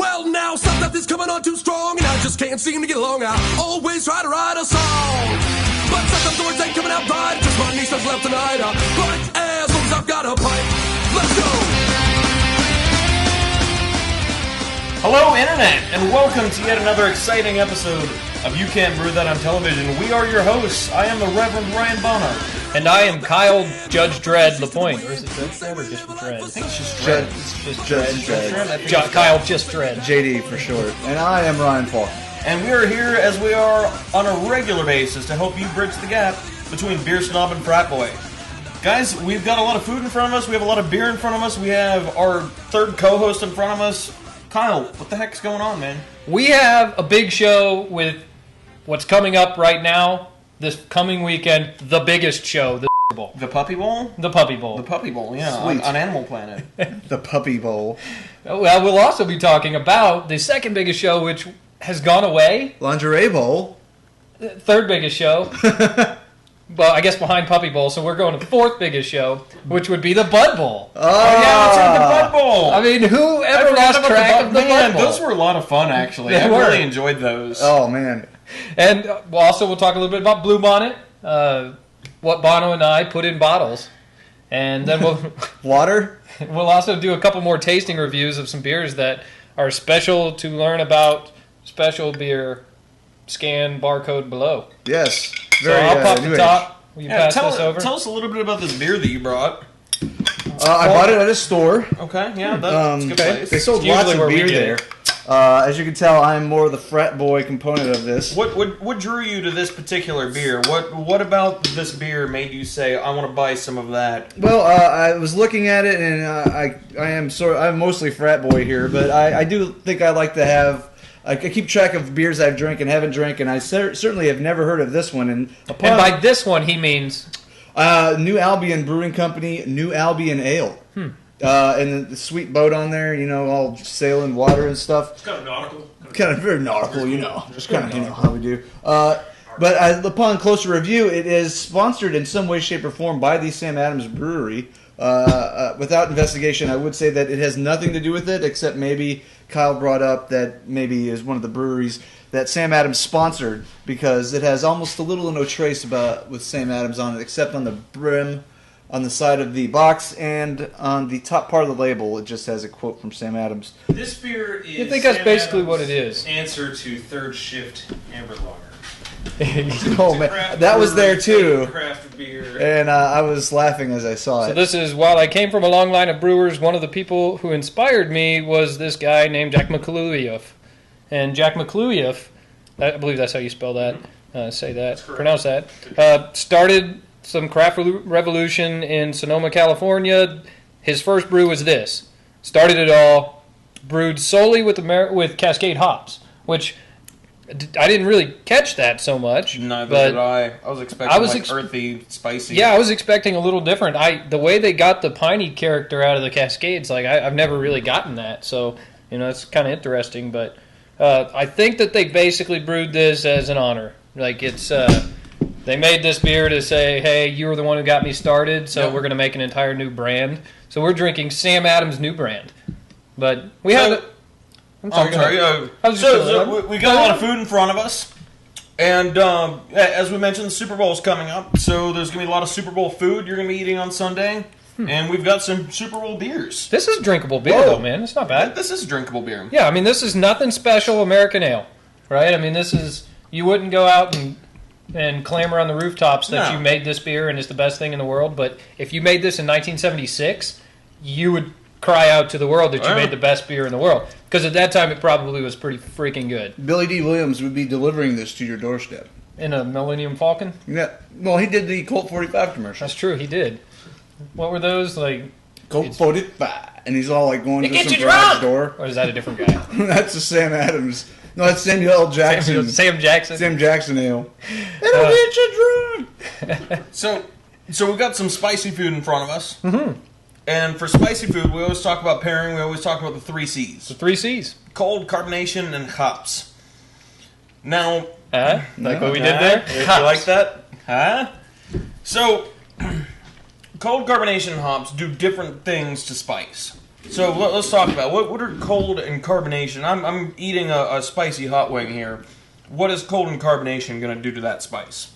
Well, now something is coming on too strong, and I just can't seem to get along. I always try to write a song, but sometimes the words ain't coming out right. Just my niece has left tonight. Right as long as I've got a pipe. Let's go. Hello, Internet, and welcome to yet another exciting episode of You Can't Brew That on Television. We are your hosts. I am the Reverend Ryan Bonner. And I am Kyle Judge Dredd LaPointe. Or is it Judge Dredd or just Dredd? I think it's just Dredd. Just Dredd. Kyle Just Dredd. JD for short. And I am Ryan Falk. And we are here as we are on a regular basis to help you bridge the gap between beer snob and frat boy. Guys, we've got a lot of food in front of us. We have a lot of beer in front of us. We have our third co-host in front of us. Kyle, what the heck's going on, man? We have a big show with what's coming up right now, this coming weekend, the biggest show, the Bowl. The Puppy Bowl? The Puppy Bowl. The Puppy Bowl, yeah, on Animal Planet. The Puppy Bowl. Well, we'll also be talking about the second biggest show, which has gone away. Lingerie Bowl. Third biggest show. Well, I guess behind Puppy Bowl, so we're going to the fourth biggest show, which would be the Bud Bowl. Oh yeah, let's hit the Bud Bowl. I mean, who ever lost track of the Bud Bowl? Those were a lot of fun, actually. I really enjoyed those. Oh, man. And we'll talk a little bit about Blue Bonnet, what Bono and I put in bottles. And then we'll... Water? We'll also do a couple more tasting reviews of some beers that are special to learn about. Special beer, scan barcode below. Yes. So I'll pop the top. Will you pass this over? Tell us a little bit about this beer that you brought. I bought it at a store. Okay, yeah, that's a good place. They sold lots of beer there. As you can tell, I'm more the frat boy component of this. What drew you to this particular beer? What about this beer made you say, I want to buy some of that? Well, I was looking at it, and I'm mostly frat boy here, but I do think I like to have. I keep track of beers I've drank and haven't drank, and I certainly have never heard of this one. And by this one, he means New Albion Brewing Company, New Albion Ale. And the sweet boat on there, all sailing water and stuff. It's kind of nautical. Kind of very nautical, Just kind of, how we do. But upon closer review, it is sponsored in some way, shape, or form by the Sam Adams Brewery. Without investigation, I would say that it has nothing to do with it, except maybe Kyle brought up that maybe is one of the breweries that Sam Adams sponsored, because it has almost a little or no trace with Sam Adams on it, except on the brim, on the side of the box, and on the top part of the label, it just has a quote from Sam Adams. This beer is I think that's basically what it is. Answer to Third Shift Amber Lager. Oh man, that was there too. Craft beer. And I was laughing as I saw it. So this is, while I came from a long line of brewers, one of the people who inspired me was this guy named Jack McCluyef. And Jack McCluyef, I believe that's how you spell that, pronounce that, started some craft revolution in Sonoma, California. His first brew was this. Started it all, brewed solely with Cascade hops, which I didn't really catch that so much. Neither did I. I was expecting earthy, spicy. Yeah, I was expecting a little different. The way they got the piney character out of the Cascades, I've never really gotten that. So, it's kind of interesting. But I think that they basically brewed this as an honor. They made this beer to say, hey, you were the one who got me started, so we're going to make an entire new brand. So we're drinking Sam Adams' new brand. But we have... We got a lot of food in front of us. And as we mentioned, the Super Bowl is coming up. So there's going to be a lot of Super Bowl food you're going to be eating on Sunday. And we've got some Super Bowl beers. This is drinkable beer, though, man. It's not bad. This is drinkable beer. Yeah, this is nothing special American ale, right? This is... You wouldn't go out and clamor on the rooftops that you made this beer and it's the best thing in the world. But if you made this in 1976, you would cry out to the world that you made the best beer in the world. Because at that time, it probably was pretty freaking good. Billy D. Williams would be delivering this to your doorstep. In a Millennium Falcon? Yeah. Well, he did the Colt 45 commercial. That's true, he did. What were those? Colt 45. And he's all going to some garage door. Or is that a different guy? That's a Sam Adams. No, that's Samuel L. Jackson. Sam Jackson? Sam Jackson ale. It'll get you drunk! So we've got some spicy food in front of us. Mm-hmm. And for spicy food, we always talk about pairing. We always talk about the 3 C's. The 3 C's. Cold, carbonation, and hops. Now... like what we did there? You like that? Huh? So, cold carbonation and hops do different things to spice. So let's talk about what are cold and carbonation. I'm eating a spicy hot wing here. What is cold and carbonation going to do to that spice?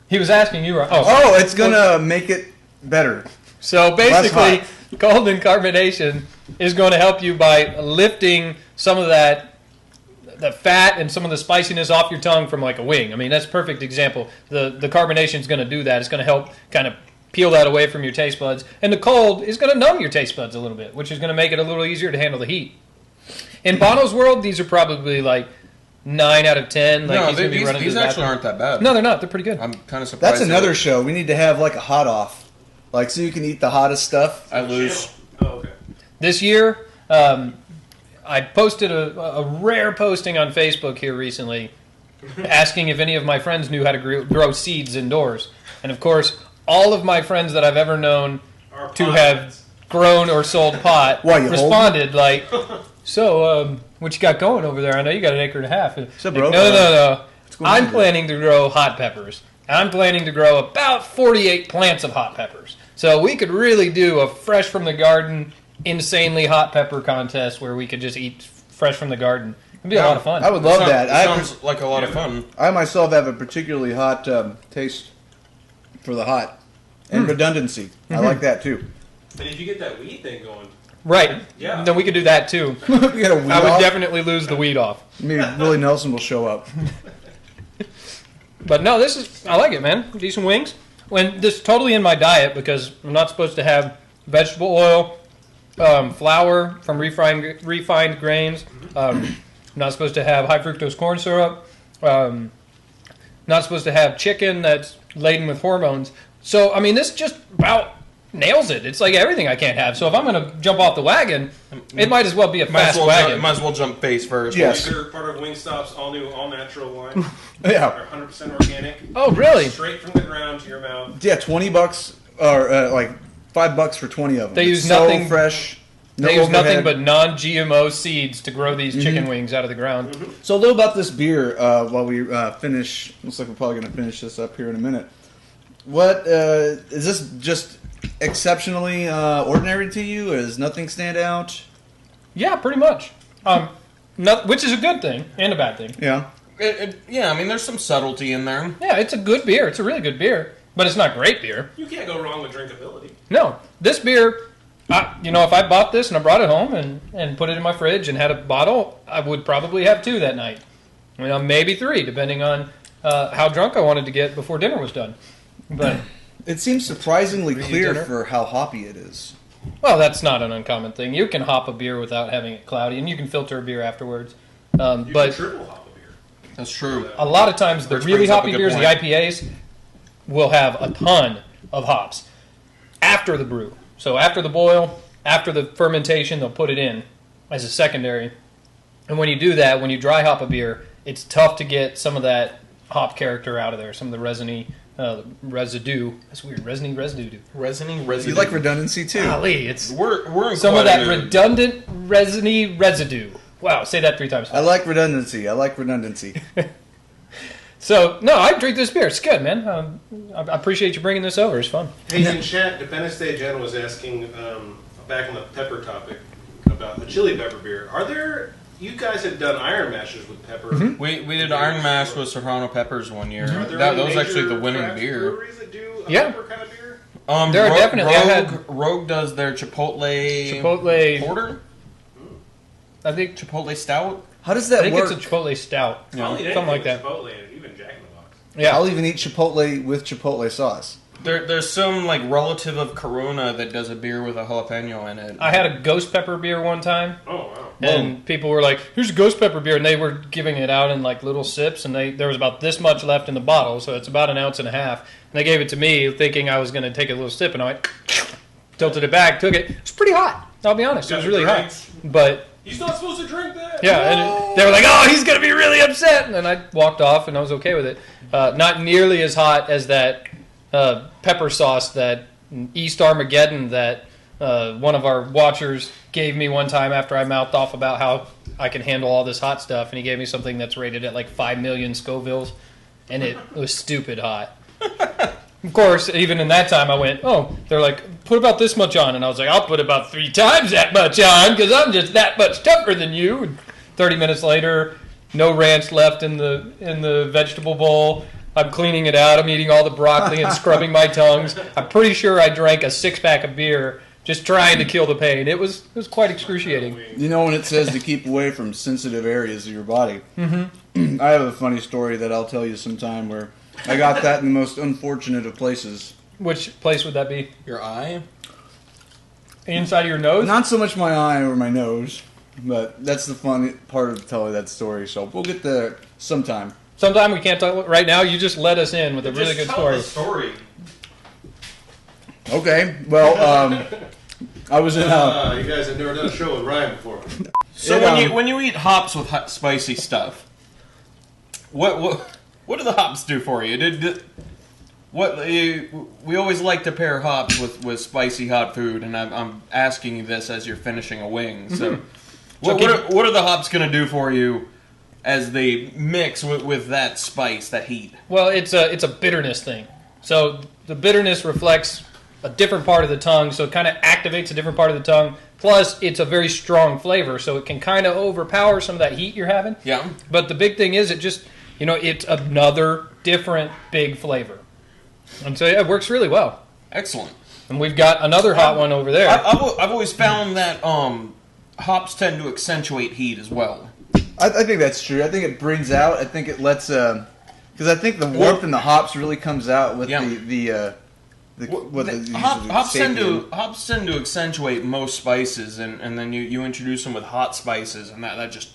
He was asking you. Oh, it's gonna make it better. So basically, cold and carbonation is going to help you by lifting some of the fat and some of the spiciness off your tongue from like a wing. I mean, that's a perfect example. The carbonation is going to do that. It's going to help kind of peel that away from your taste buds. And the cold is going to numb your taste buds a little bit, which is going to make it a little easier to handle the heat. In Bono's world, these are probably like 9 out of 10. Like No, these actually aren't that bad. No, they're not. They're pretty good. I'm kind of surprised. That's another show. We need to have like a hot off, like so you can eat the hottest stuff. I lose. Oh, okay. This year, I posted a rare posting on Facebook here recently asking if any of my friends knew how to grow seeds indoors. And of course, all of my friends that I've ever known to have grown or sold pot responded like, so, what you got going over there? I know you got an acre and a half. So, bro, No. I'm planning to grow hot peppers. I'm planning to grow about 48 plants of hot peppers. So we could really do a fresh from the garden, insanely hot pepper contest where we could just eat fresh from the garden. It'd be a lot of fun. I would love that. Sounds like a lot of fun. I myself have a particularly hot taste for the hot and redundancy. I like that too. And if you get that weed thing going, Right. Yeah. Then we could do that too. We got a weed I would off. definitely lose the weed off. Maybe Willie Nelson will show up. But no, I like it, man. Decent wings. When this is totally in my diet because I'm not supposed to have vegetable oil, flour from refined grains. I'm not supposed to have high fructose corn syrup. Not supposed to have chicken that's laden with hormones. So I mean, this just about nails it. It's like everything I can't have. So if I'm going to jump off the wagon, it might as well be a fast wagon. Might as well jump face first. Yes. they're part of Wingstop's all-new, all-natural line. Yeah. They're 100% organic. Oh, really? Straight from the ground to your mouth. Yeah, $20 or like $5 for 20 of them. They use It's nothing- so fresh. No They use nothing overhead. but non-GMO seeds to grow these chicken wings out of the ground. So a little about this beer while we finish. Looks like we're probably going to finish this up here in a minute. What is this just exceptionally ordinary to you? Or does nothing stand out? Yeah, pretty much. Which is a good thing and a bad thing. Yeah. Yeah, I mean, there's some subtlety in there. Yeah, it's a good beer. It's a really good beer, but it's not great beer. You can't go wrong with drinkability. No, this beer, if I bought this and I brought it home and put it in my fridge and had a bottle, I would probably have 2 that night. Maybe 3, depending on how drunk I wanted to get before dinner was done. But It seems surprisingly Pre-eat clear dinner? for how hoppy it is. well, that's not an uncommon thing. You can hop a beer without having it cloudy, and you can filter a beer afterwards. You But can triple hop a beer. That's true. a lot of times the Which really brings up a hoppy good beers, the point. IPAs, will have a ton of hops after the brew. So after the boil, after the fermentation, they'll put it in as a secondary. And when you do that, when you dry hop a beer, it's tough to get some of that hop character out of there, some of the resiny residue. That's weird, resiny residue. Resiny. You like redundancy too. Golly, it's We're in some of quite that a- redundant resiny residue. Wow, say that 3 times I fast. like redundancy. So, no, I drink this beer. It's good, man. I appreciate you bringing this over. It's fun. Hey, in chat, Dependence Day Jen was asking, back on the pepper topic, about the chili pepper beer. Are there... You guys have done iron mashes with pepper. We did Iron Mash with Serrano peppers one year. Are there That any was actually the major winning craft beer. breweries that do a Yeah. pepper kind of beer? There are definitely- I Rogue does their Chipotle porter, I think Chipotle stout. How does I that think work? it's a Chipotle stout. I'll eat something like anything that. with Chipotle and even Jack in the Box. Yeah. I'll even eat Chipotle with Chipotle sauce. There's some like relative of Corona that does a beer with a jalapeno in it. I had a ghost pepper beer one time, Oh, wow. and people were like, "Here's a ghost pepper beer," and they were giving it out in like little sips, and there was about this much left in the bottle, so it's about 1.5 ounces. And they gave it to me, thinking I was going to take a little sip, and I went, tilted it back, took it. It was pretty hot. I'll be honest, it was really hot. But He's not supposed to drink that! yeah, and they were like, "Oh, he's going to be really upset," and then I walked off, and I was okay with it. Not nearly as hot as that pepper sauce, that East Armageddon that one of our watchers gave me one time after I mouthed off about how I can handle all this hot stuff, and he gave me something that's rated at like 5 million Scovilles, and it was stupid hot. Of course, even in that time, I went, "Oh, they're like put about this much on. And I was like, I'll put about 3 times that much on because I'm just that much tougher than you. And 30 minutes later, no ranch left in the vegetable bowl. I'm cleaning it out. I'm eating all the broccoli and scrubbing my tongues. I'm pretty sure I drank a 6-pack of beer just trying to kill the pain. It was quite excruciating. You know when it says to keep away from sensitive areas of your body? Mm-hmm. I have a funny story that I'll tell you sometime where I got that in the most unfortunate of places. Which place would that be? Your eye? Inside of your nose? Not so much my eye or my nose, but that's the fun part of telling that story. So we'll get there sometime. Sometime we can't talk right now. You just let us in with a really good story. Okay, well, I was in. You guys have never done a show with Ryan before. So when you eat hops with hot, spicy stuff, what do the hops do for you? We always like to pair hops with spicy hot food, and I'm asking you this as you're finishing a wing. So, what are the hops going to do for you as they mix with that spice, that heat? Well, it's a bitterness thing. So the bitterness reflects a different part of the tongue, so it kind of activates a different part of the tongue. Plus, it's a very strong flavor, so it can kind of overpower some of that heat you're having. Yeah. But the big thing is, it's another different big flavor. And so it works really well. Excellent. And we've got another hot one over there. I've always found that hops tend to accentuate heat as well. I think that's true. I think it brings out. I think it lets. Because I think the warmth in the hops really comes out with hops tend to accentuate most spices, and then you introduce them with hot spices, and that just.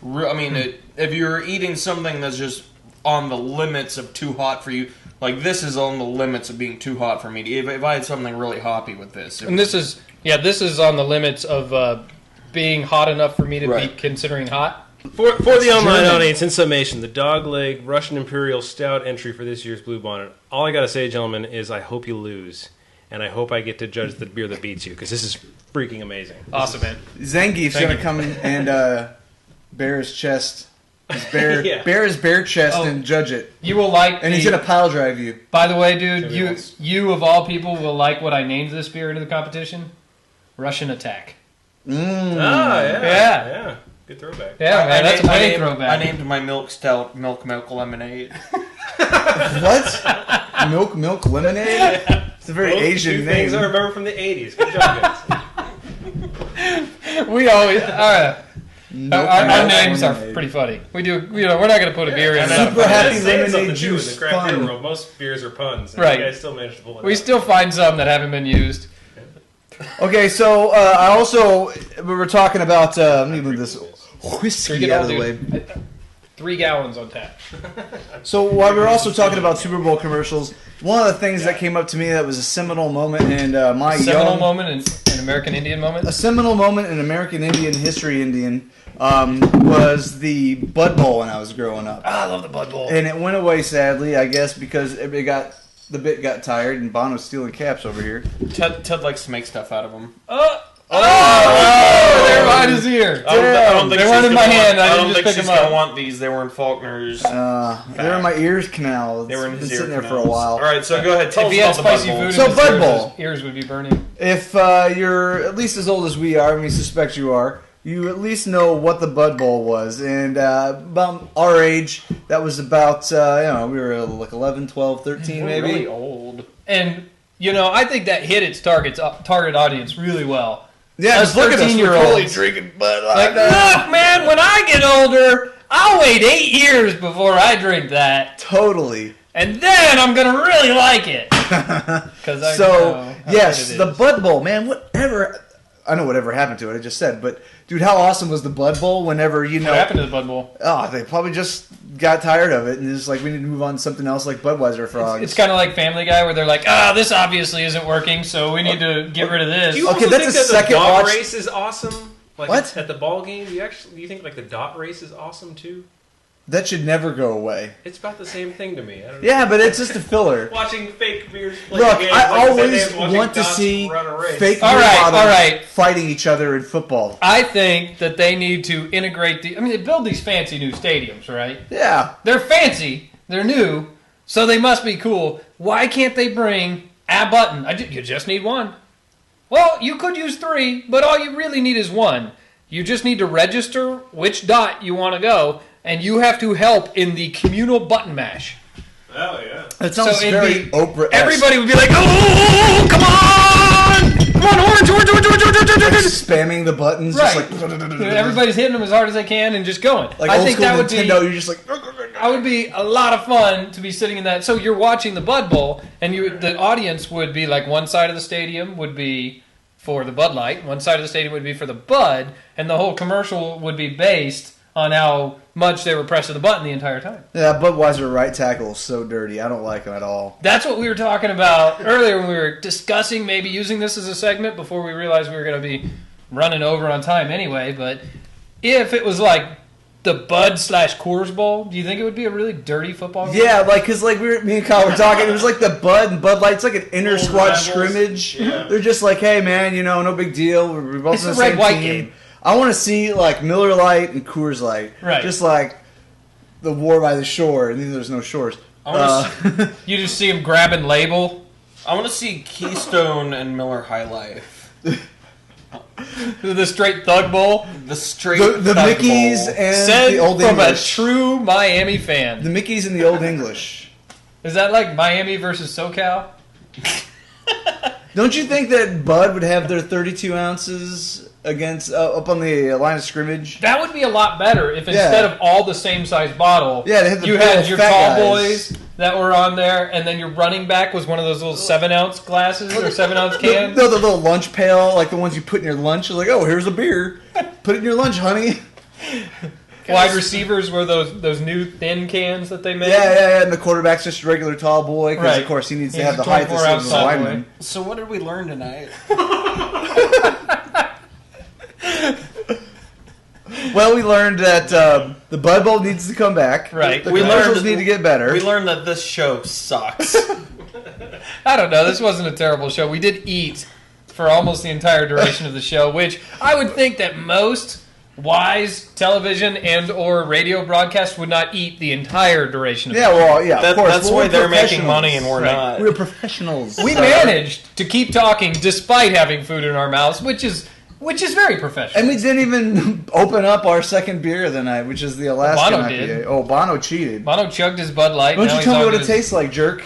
If you're eating something that's just on the limits of too hot for you, like this is on the limits of being too hot for me. If I had something really hoppy with this, this is on the limits of being hot enough for me to be considering hot. For the online audience, in summation, the Dogleg Russian Imperial Stout entry for this year's Blue Bonnet. All I got to say, gentlemen, is I hope you lose. And I hope I get to judge the beer that beats you, because this is freaking amazing. Awesome, man. Zangief's going to come and bare his chest. Bare his bare chest and judge it. You will like and he's going to pile drive you. By the way, dude, you of all people will like what I named this beer into the competition. Russian Attack. Yeah. Good throwback. Yeah, man, that's a great throwback. I named my milk stout Milk Lemonade. What? Milk Lemonade? It's a very Asian name. Things I remember from the 80s. Good job, guys. We always... our names are pretty funny. We do... we're not going to put a beer in. Super Happy Lemonade Juice. In the craft beer world, most beers are puns. And right. You guys still managed to pull it We out. still find some that haven't been used. Okay, so I also... We were talking about... let me move this whiskey out of the way. 3 gallons on tap. So while we were also talking about Super Bowl commercials, one of the things that came up to me that was a seminal moment in my moment in American Indian moment? A seminal moment in American Indian history was the Bud Bowl when I was growing up. I love the Bud Bowl. And it went away, sadly, I guess, because the bit got tired and Bon was stealing caps over here. Ted likes to make stuff out of them. They're right his ear. I don't think they weren't in my hand. I didn't just pick she's them up. gonna want these. They were in Faulkner's. They were in my ears canal. They were in his been sitting ear there for a while. All right, so go ahead. Tell If us he had about the Bud spicy Bowl. food So in his Bud ears, Bowl. his ears would be burning. If you're at least as old as we are, and we suspect you are, you at least know what the Bud Bowl was. And about our age, that was about, we were like 11, 12, 13 maybe. Really old. And, I think that hit its target audience really well. Yeah, Us just look at us. We're 13-year-olds. totally drinking Bud Light. Look, man, when I get older, I'll wait 8 years before I drink that. Totally. And then I'm going to really like it. Yes, the Bud Bowl, man, I know whatever happened to it, I just said, but dude, how awesome was the Bud Bowl whenever, What happened to the Bud Bowl? Oh, they probably just got tired of it and just like, we need to move on to something else like Budweiser frogs. It's kind of like Family Guy where they're like, this obviously isn't working, so we need to get rid of this. Do you Okay, also that's think a that second the dot watch- race is awesome? Like What? At the ball game, do you think like the dot race is awesome too? That should never go away. It's about the same thing to me. I don't know. Yeah, but it's just a filler. Watching fake beers play Look, games, I like always the same as want to watching see dots run a race. fake All beer right, bottles all right. fighting each other in football. I think that they need to integrate they build these fancy new stadiums, right? Yeah. They're fancy, they're new, so they must be cool. Why can't they bring a button. You just need one. Well, you could use 3, but all you really need is 1. You just need to register which dot you want to go, and you have to help in the communal button mash. Oh, yeah. It sounds very Oprah-esque. Everybody would be like, oh, come on! Come on, orange! Spamming the buttons. Right. Just like, everybody's hitting them as hard as they can and just going. like I old think school that would Nintendo, be... you're just like... That would be a lot of fun to be sitting in that. So you're watching the Bud Bowl, and the audience would be like one side of the stadium would be for the Bud Light, one side of the stadium would be for the Bud, and the whole commercial would be based on how much they were pressing the button the entire time. Yeah, Budweiser right tackle is so dirty. I don't like him at all. That's what we were talking about earlier when we were discussing maybe using this as a segment before we realized we were going to be running over on time anyway. But if it was like the Bud/Coors Bowl, do you think it would be a really dirty football game? Yeah, like, because like me and Kyle were talking, it was like the Bud and Bud Light. It's like an inter-squad rivals. scrimmage. Yeah. They're just like, hey, man, no big deal. We're both It's on a the same red-white team. game. I want to see, like, Miller Lite and Coors Light. Right. Just like the war by the shore, and then there's no shores. You just see them grabbing label. I want to see Keystone and Miller High Life. The straight Thug Bowl. The straight the Thug Mickeys Bowl. and Said the Old from English. a true Miami fan. The Mickeys and the Old English. Is that like Miami versus SoCal? Don't you think that Bud would have their 32 ounces against up on the line of scrimmage? That would be a lot better if instead of all the same size bottle, Yeah, they had the you big had old your fat tall guys. boys that were on there, and then your running back was one of those little 7-ounce glasses or 7-ounce cans. No, the little lunch pail, like the ones you put in your lunch. You're like, oh, here's a beer. Put it in your lunch, honey. Wide receivers were those new thin cans that they made. Yeah, and the quarterback's just a regular tall boy, because Right. of course he needs to He's have a the height 24 that's ounce of tall the boy. lineman. So what did we learn tonight? Well, we learned that the Bud Bowl needs to come back. Right. The We commercials learned- need to get better. We learned that this show sucks. I don't know. This wasn't a terrible show. We did eat for almost the entire duration of the show, which I would think that most wise television and or radio broadcasts would not eat the entire duration of Yeah, the show. well, yeah, of course. That's Well, why we're they're making professionals. money and we're Right. not. We're professionals. We managed to keep talking despite having food in our mouths, which is very professional. And we didn't even open up our second beer of the night, which is the Alaskan Bono IPA. did. Oh, Bono cheated. Bono chugged his Bud Light. Don't now you he's tell me on what it his- tastes like, jerk.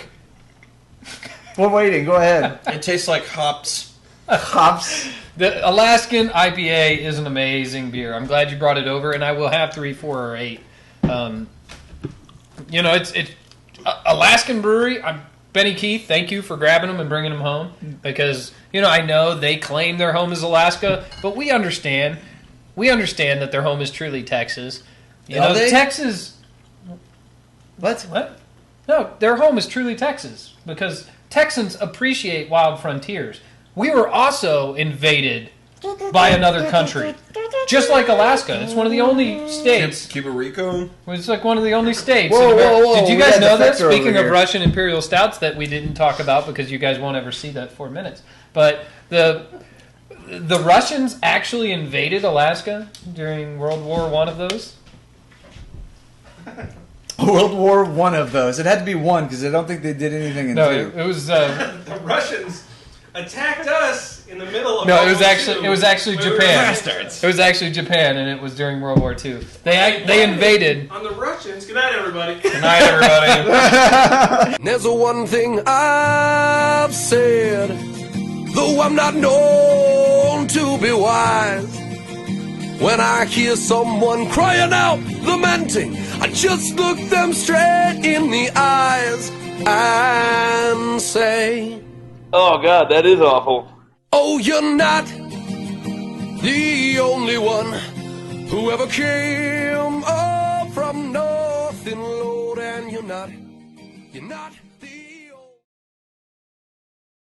We're waiting. Go ahead. It tastes like hops. Hops. The Alaskan IPA is an amazing beer. I'm glad you brought it over, and I will have 3, 4, or 8. It's Alaskan Brewery. Benny Keith, thank you for grabbing them and bringing them home, because I know they claim their home is Alaska, but we understand that their home is truly Texas. Are they? Texas. What? No, their home is truly Texas, because Texans appreciate wild frontiers. We were also invaded by another country, just like Alaska. It's one of the only states. Cuba Rico. It's like one of the only states. Whoa, in America. whoa, whoa, Did you we guys got know that? defector over Speaking of here. Russian Imperial Stouts that we didn't talk about because you guys won't ever see that 4 minutes. But the Russians actually invaded Alaska during World War I of those. World War One of those. It had to be one because I don't think they did anything in No, two. it was The Russians attacked us in the middle of no, World it was War actually II. it was actually We were Japan. bastards. It was actually Japan, and it was during World War II. They invaded. On the Russians. Good night, everybody. Good night, everybody. There's a one thing I've said, though I'm not known to be wise. When I hear someone crying out, lamenting, I just look them straight in the eyes and say, Oh God, that is awful. oh, you're not the only one who ever came up from nothing, Lord, and you're not the